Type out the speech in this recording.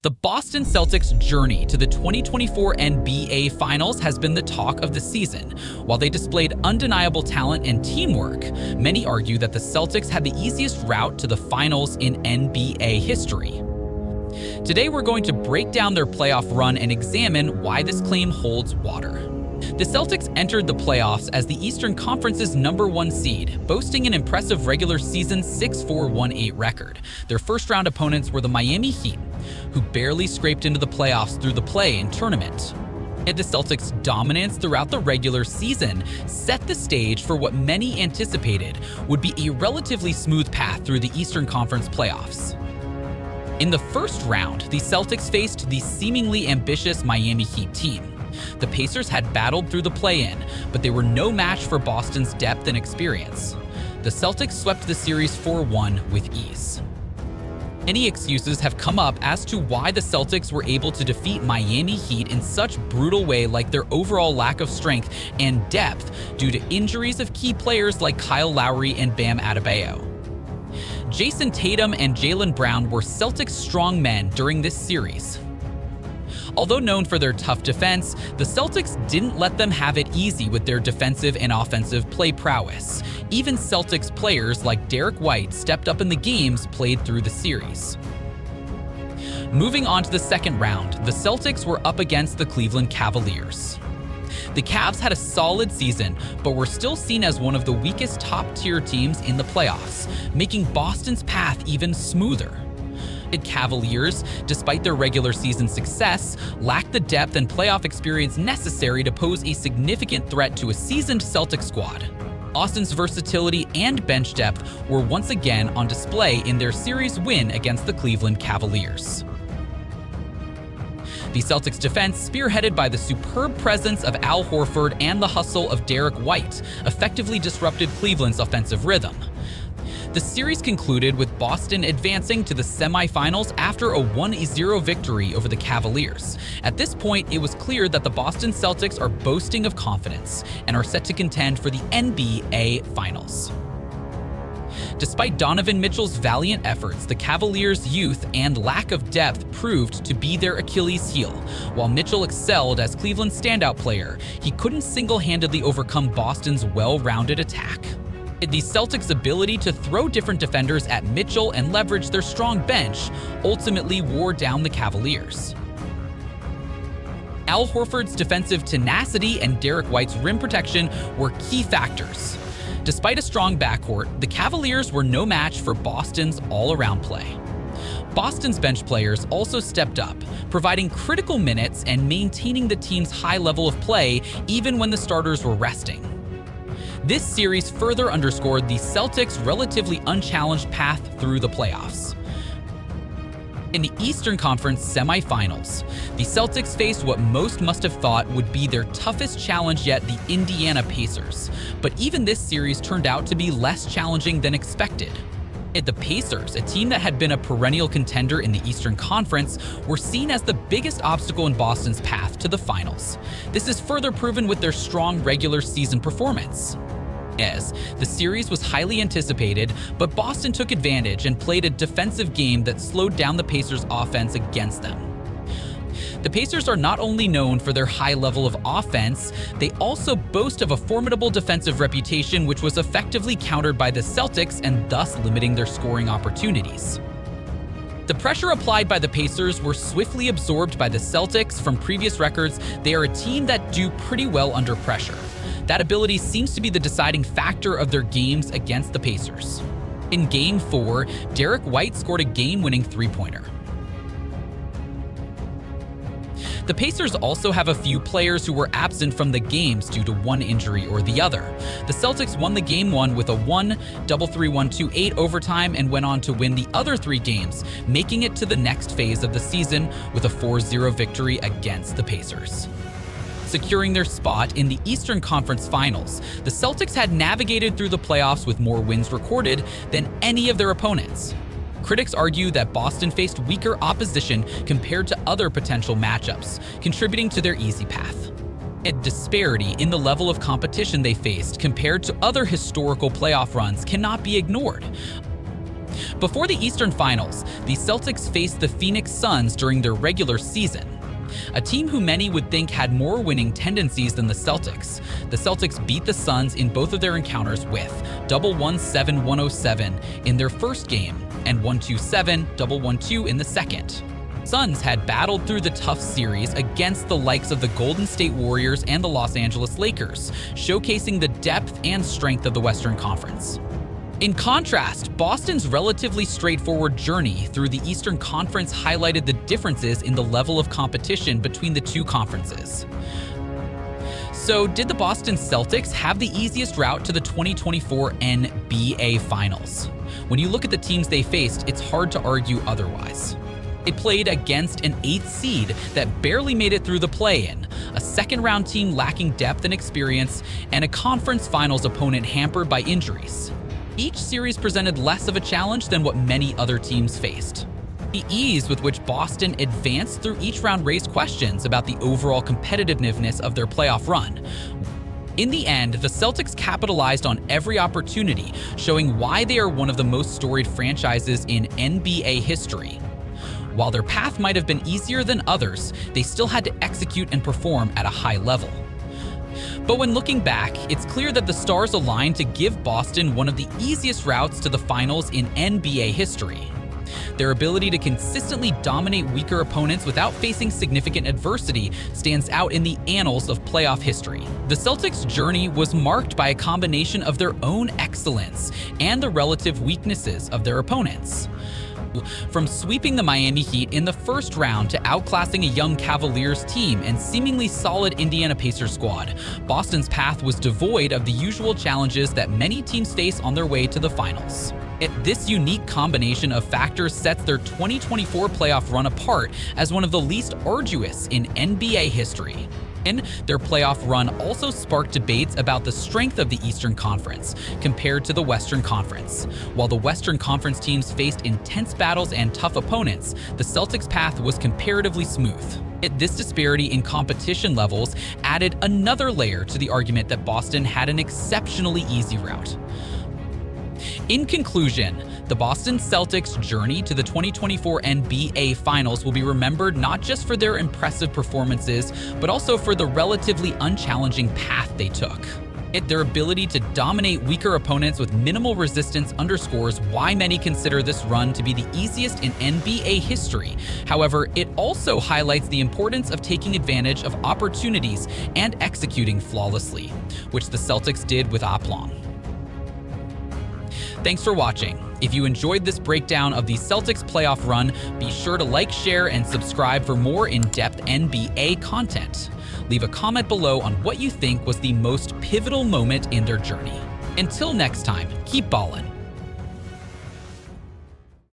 The Boston Celtics' journey to the 2024 NBA Finals has been the talk of the season. While they displayed undeniable talent and teamwork, many argue that the Celtics had the easiest route to the Finals in NBA history. Today we're going to break down their playoff run and examine why this claim holds water. The Celtics entered the playoffs as the Eastern Conference's #1 seed, boasting an impressive regular season 6-4-1-8 record. Their first-round opponents were the Miami Heat, who barely scraped into the playoffs through the play-in tournament. And the Celtics' dominance throughout the regular season set the stage for what many anticipated would be a relatively smooth path through the Eastern Conference playoffs. In the first round, the Celtics faced the seemingly ambitious Miami Heat team. The Pacers had battled through the play-in, but they were no match for Boston's depth and experience. The Celtics swept the series 4-1 with ease. Many excuses have come up as to why the Celtics were able to defeat Miami Heat in such brutal way, like their overall lack of strength and depth due to injuries of key players like Kyle Lowry and Bam Adebayo. Jason Tatum and Jaylen Brown were Celtics strong men during this series. Although known for their tough defense, the Celtics didn't let them have it easy with their defensive and offensive play prowess. Even Celtics players like Derek White stepped up in the games played through the series. Moving on to the second round, the Celtics were up against the Cleveland Cavaliers. The Cavs had a solid season, but were still seen as one of the weakest top-tier teams in the playoffs, making Boston's path even smoother. The Cavaliers, despite their regular season success, lacked the depth and playoff experience necessary to pose a significant threat to a seasoned Celtics squad. Boston's versatility and bench depth were once again on display in their series win against the Cleveland Cavaliers. The Celtics' defense, spearheaded by the superb presence of Al Horford and the hustle of Derek White, effectively disrupted Cleveland's offensive rhythm. The series concluded with Boston advancing to the semifinals after a 1-0 victory over the Cavaliers. At this point, it was clear that the Boston Celtics are boasting of confidence and are set to contend for the NBA Finals. Despite Donovan Mitchell's valiant efforts, the Cavaliers' youth and lack of depth proved to be their Achilles heel. While Mitchell excelled as Cleveland's standout player, he couldn't single-handedly overcome Boston's well-rounded attack. The Celtics' ability to throw different defenders at Mitchell and leverage their strong bench ultimately wore down the Cavaliers. Al Horford's defensive tenacity and Derek White's rim protection were key factors. Despite a strong backcourt, the Cavaliers were no match for Boston's all-around play. Boston's bench players also stepped up, providing critical minutes and maintaining the team's high level of play even when the starters were resting. This series further underscored the Celtics' relatively unchallenged path through the playoffs. In the Eastern Conference semifinals, the Celtics faced what most must have thought would be their toughest challenge yet, the Indiana Pacers. But even this series turned out to be less challenging than expected. The Pacers, a team that had been a perennial contender in the Eastern Conference, were seen as the biggest obstacle in Boston's path to the finals. This is further proven with their strong regular season performance. The series was highly anticipated, but Boston took advantage and played a defensive game that slowed down the Pacers' offense against them. The Pacers are not only known for their high level of offense, they also boast of a formidable defensive reputation, which was effectively countered by the Celtics and thus limiting their scoring opportunities. The pressure applied by the Pacers were swiftly absorbed by the Celtics. From previous records, they are a team that do pretty well under pressure. That ability seems to be the deciding factor of their games against the Pacers. In Game 4, Derek White scored a game-winning three-pointer. The Pacers also have a few players who were absent from the games due to one injury or the other. The Celtics won the Game 1 with a 1-3-1-2-8 overtime and went on to win the other 3 games, making it to the next phase of the season with a 4-0 victory against the Pacers. Securing their spot in the Eastern Conference Finals, the Celtics had navigated through the playoffs with more wins recorded than any of their opponents. Critics argue that Boston faced weaker opposition compared to other potential matchups, contributing to their easy path. A disparity in the level of competition they faced compared to other historical playoff runs cannot be ignored. Before the Eastern Finals, the Celtics faced the Phoenix Suns during their regular season, a team who many would think had more winning tendencies than the Celtics. The Celtics beat the Suns in both of their encounters with 117-107 in their first game and 127-112 in the second. Suns had battled through the tough series against the likes of the Golden State Warriors and the Los Angeles Lakers, showcasing the depth and strength of the Western Conference. In contrast, Boston's relatively straightforward journey through the Eastern Conference highlighted the differences in the level of competition between the two conferences. So, did the Boston Celtics have the easiest route to the 2024 NBA Finals? When you look at the teams they faced, it's hard to argue otherwise. It played against an 8th seed that barely made it through the play-in, a second-round team lacking depth and experience, and a conference finals opponent hampered by injuries. Each series presented less of a challenge than what many other teams faced. The ease with which Boston advanced through each round raised questions about the overall competitiveness of their playoff run. In the end, the Celtics capitalized on every opportunity, showing why they are one of the most storied franchises in NBA history. While their path might have been easier than others, they still had to execute and perform at a high level. But when looking back, it's clear that the stars aligned to give Boston one of the easiest routes to the finals in NBA history. Their ability to consistently dominate weaker opponents without facing significant adversity stands out in the annals of playoff history. The Celtics' journey was marked by a combination of their own excellence and the relative weaknesses of their opponents. From sweeping the Miami Heat in the first round to outclassing a young Cavaliers team and seemingly solid Indiana Pacers squad, Boston's path was devoid of the usual challenges that many teams face on their way to the finals. This unique combination of factors sets their 2024 playoff run apart as one of the least arduous in NBA history. And their playoff run also sparked debates about the strength of the Eastern Conference compared to the Western Conference. While the Western Conference teams faced intense battles and tough opponents, the Celtics' path was comparatively smooth. This disparity in competition levels added another layer to the argument that Boston had an exceptionally easy route. In conclusion, the Boston Celtics' journey to the 2024 NBA Finals will be remembered not just for their impressive performances, but also for the relatively unchallenging path they took. Their ability to dominate weaker opponents with minimal resistance underscores why many consider this run to be the easiest in NBA history. However, it also highlights the importance of taking advantage of opportunities and executing flawlessly, which the Celtics did with aplomb. Thanks for watching. If you enjoyed this breakdown of the Celtics playoff run, be sure to like, share, and subscribe for more in-depth NBA content. Leave a comment below on what you think was the most pivotal moment in their journey. Until next time, keep ballin'.